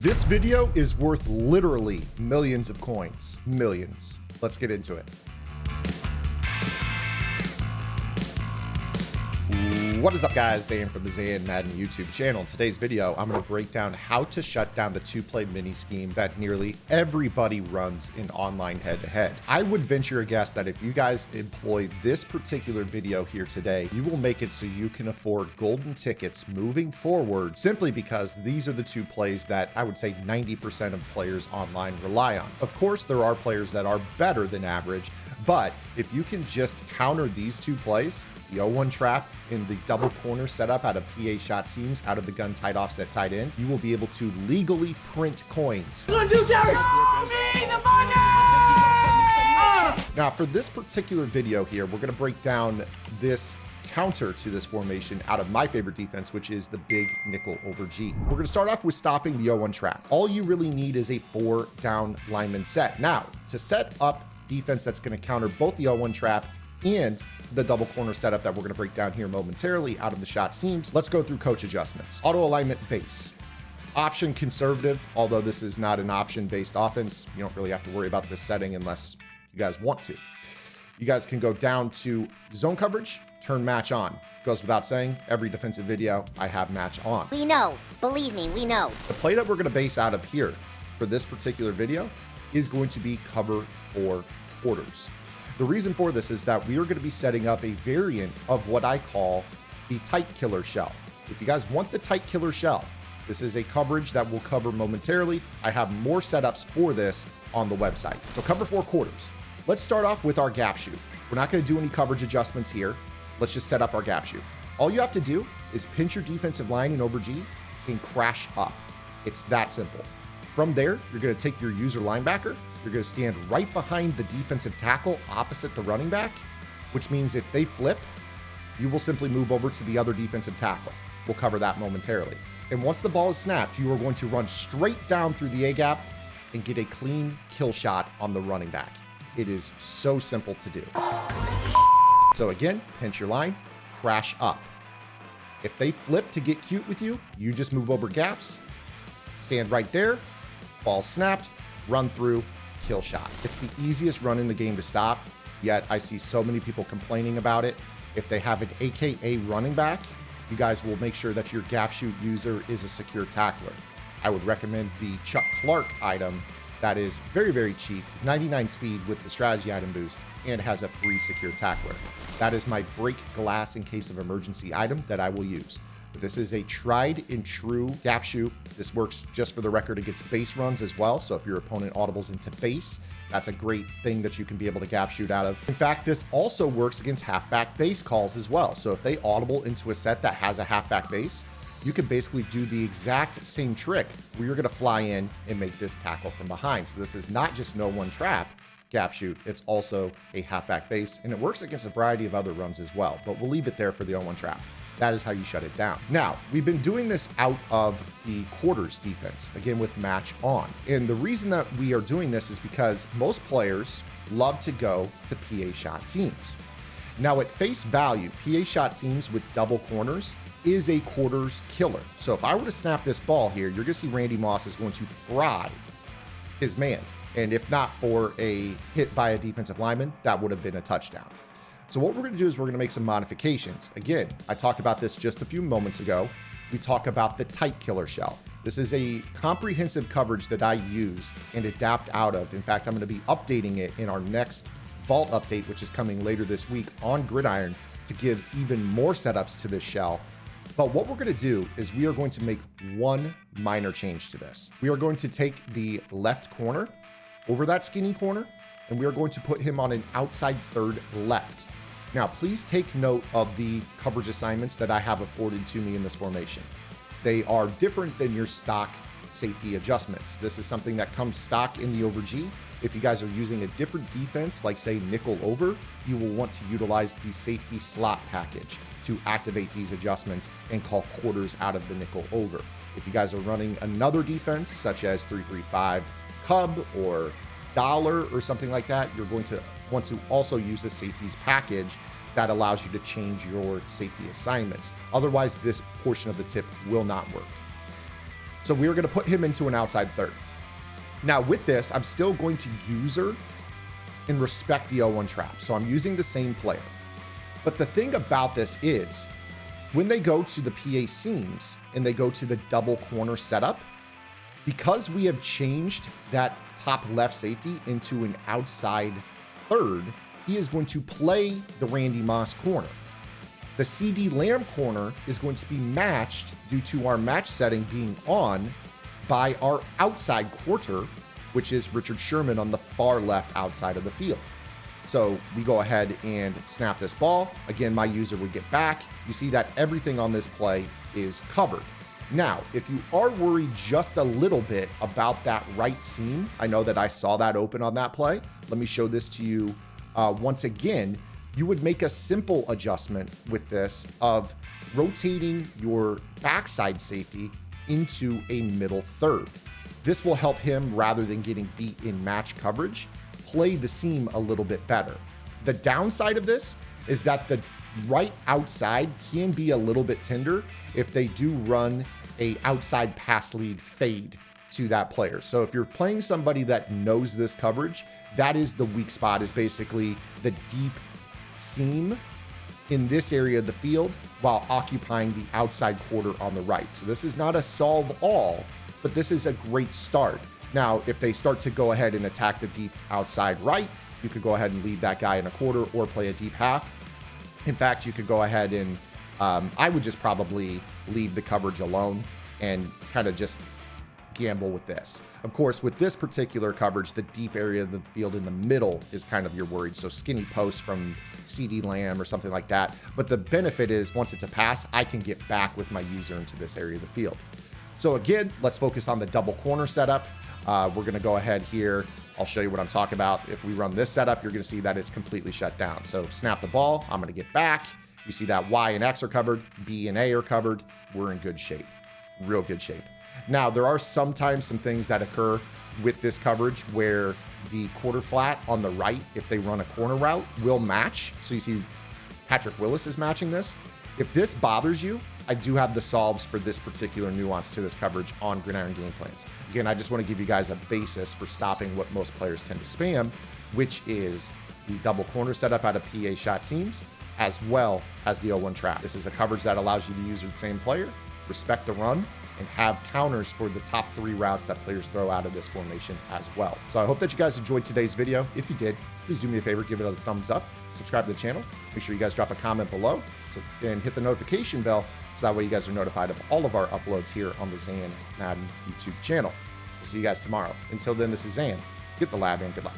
This video is worth literally millions of coins. Millions. Let's get into it. What is up, guys? Zan from the Zan Madden YouTube channel. In today's video, I'm going to break down how to shut down the two-play mini scheme that nearly everybody runs in online head-to-head. I would venture a guess that if you guys employ this particular video here today, you will make it so you can afford golden tickets moving forward, simply because these are the two plays that I would say 90% of players online rely on. Of course, there are players that are better than average, but if you can just counter these two plays, the 0-1 trap in the double corner setup out of PA shot seams out of the gun tight offset tight end, you will be able to legally print coins. Now for this particular video here, we're going to break down this counter to this formation out of my favorite defense, which is the big nickel over G. We're going to start off with stopping the 0-1 trap. All you really need is a 4 down lineman set. Now, to set up defense that's going to counter both the 0-1 trap and the double corner setup that we're going to break down here momentarily out of the shot seams, let's go through coach adjustments. Auto alignment base. Option conservative, although this is not an option based offense. You don't really have to worry about this setting unless you guys want to. You guys can go down to zone coverage, turn match on. Goes without saying, every defensive video I have match on. we know. Believe me, we know. The play that we're going to base out of here for this particular video is going to be cover 4 quarters. The reason for this is that we are going to be setting up a variant of what I call the tight killer shell. If you guys want the tight killer shell, this is a coverage that we'll cover momentarily. I have more setups for this on the website. So cover 4 quarters. Let's start off with our gap shoot. We're not going to do any coverage adjustments here. Let's just set up our gap shoot. All you have to do is pinch your defensive line in over G and crash up. It's that simple. From there, you're going to take your user linebacker. You're going to stand right behind the defensive tackle opposite the running back, which means if they flip, you will simply move over to the other defensive tackle. We'll cover that momentarily. And once the ball is snapped, you are going to run straight down through the A-gap and get a clean kill shot on the running back. It is so simple to do. So again, pinch your line, crash up. If they flip to get cute with you, you just move over gaps, stand right there, ball snapped, run through, kill shot. It's the easiest run in the game to stop, yet I see so many people complaining about it. If they have an AKA running back, you guys will make sure that your gap shoot user is a secure tackler. I would recommend the Chuck Clark item that is very, very cheap. It's 99 speed with the strategy item boost and has a free secure tackler. That is my break glass in case of emergency item that I will use. But this is a tried and true gap shoot. This works, just for the record, against base runs as well. So if your opponent audibles into base, that's a great thing that you can be able to gap shoot out of. In fact, this also works against halfback base calls as well. So if they audible into a set that has a halfback base, you can basically do the exact same trick where you're going to fly in and make this tackle from behind. So this is not just 0-1 trap gap shoot, it's also a halfback base, and it works against a variety of other runs as well, but we'll leave it there for the 0-1 trap. That is how you shut it down. Now, we've been doing this out of the quarters defense, again with match on. And the reason that we are doing this is because most players love to go to PA shot seams. Now, at face value, PA shot seams with double corners is a quarters killer. So if I were to snap this ball here, you're gonna see Randy Moss is going to fry his man. And if not for a hit by a defensive lineman, that would have been a touchdown. So what we're going to do is we're going to make some modifications. Again, I talked about this just a few moments ago. We talk about the tight killer shell. This is a comprehensive coverage that I use and adapt out of. In fact, I'm going to be updating it in our next vault update, which is coming later this week on Gridiron, to give even more setups to this shell. But what we're going to do is we are going to make one minor change to this. We are going to take the left corner over that skinny corner, and we are going to put him on an outside third left. Now, please take note of the coverage assignments that I have afforded to me in this formation. They are different than your stock safety adjustments. This is something that comes stock in the over G. If you guys are using a different defense, like say nickel over, you will want to utilize the safety slot package to activate these adjustments and call quarters out of the nickel over. If you guys are running another defense, such as 3-3-5 Cub or Dollar or something like that, you're going to want to also use the safeties package that allows you to change your safety assignments. Otherwise, this portion of the tip will not work. So we're going to put him into an outside third. Now with this, I'm still going to user and respect the 0-1 trap. So I'm using the same player. But the thing about this is when they go to the PA seams and they go to the double corner setup, because we have changed that top left safety into an outside third, he is going to play the Randy Moss corner. The CD Lamb corner is going to be matched due to our match setting being on by our outside quarter, which is Richard Sherman on the far left outside of the field. So we go ahead and snap this ball. Again, my user would get back. You see that everything on this play is covered. Now, if you are worried just a little bit about that right seam, I know that I saw that open on that play. Let me show this to you once again. You would make a simple adjustment with this of rotating your backside safety into a middle third. This will help him, rather than getting beat in match coverage, play the seam a little bit better. The downside of this is that the right outside can be a little bit tender if they do run a outside pass lead fade to that player. So if you're playing somebody that knows this coverage, that is the weak spot, is basically the deep seam in this area of the field while occupying the outside quarter on the right. So this is not a solve all, but this is a great start. Now, if they start to go ahead and attack the deep outside right, you could go ahead and leave that guy in a quarter or play a deep half. In fact, you could go ahead and I would just probably leave the coverage alone and kind of just gamble with this. Of course, with this particular coverage, the deep area of the field in the middle is kind of your worried. So skinny post from CD Lamb or something like that. But the benefit is once it's a pass, I can get back with my user into this area of the field. So again, let's focus on the double corner setup. We're going to go ahead here. I'll show you what I'm talking about. If we run this setup, you're going to see that it's completely shut down. So snap the ball. I'm going to get back. You see that Y and X are covered. B and A are covered. We're in good shape. Real good shape. Now, there are sometimes some things that occur with this coverage where the quarter flat on the right, if they run a corner route, will match. So you see Patrick Willis is matching this. If this bothers you, I do have the solves for this particular nuance to this coverage on Gridiron Game Plans. Again, I just want to give you guys a basis for stopping what most players tend to spam, which is the double corner setup out of PA shot seams, as well as the 0-1 trap. This is a coverage that allows you to use the same player, respect the run, and have counters for the top 3 routes that players throw out of this formation as well. So I hope that you guys enjoyed today's video. If you did, please do me a favor, give it a thumbs up, subscribe to the channel, make sure you guys drop a comment below, and hit the notification bell so that way you guys are notified of all of our uploads here on the Zan Madden YouTube channel. We'll see you guys tomorrow. Until then, this is Zan. Get the lab and good luck.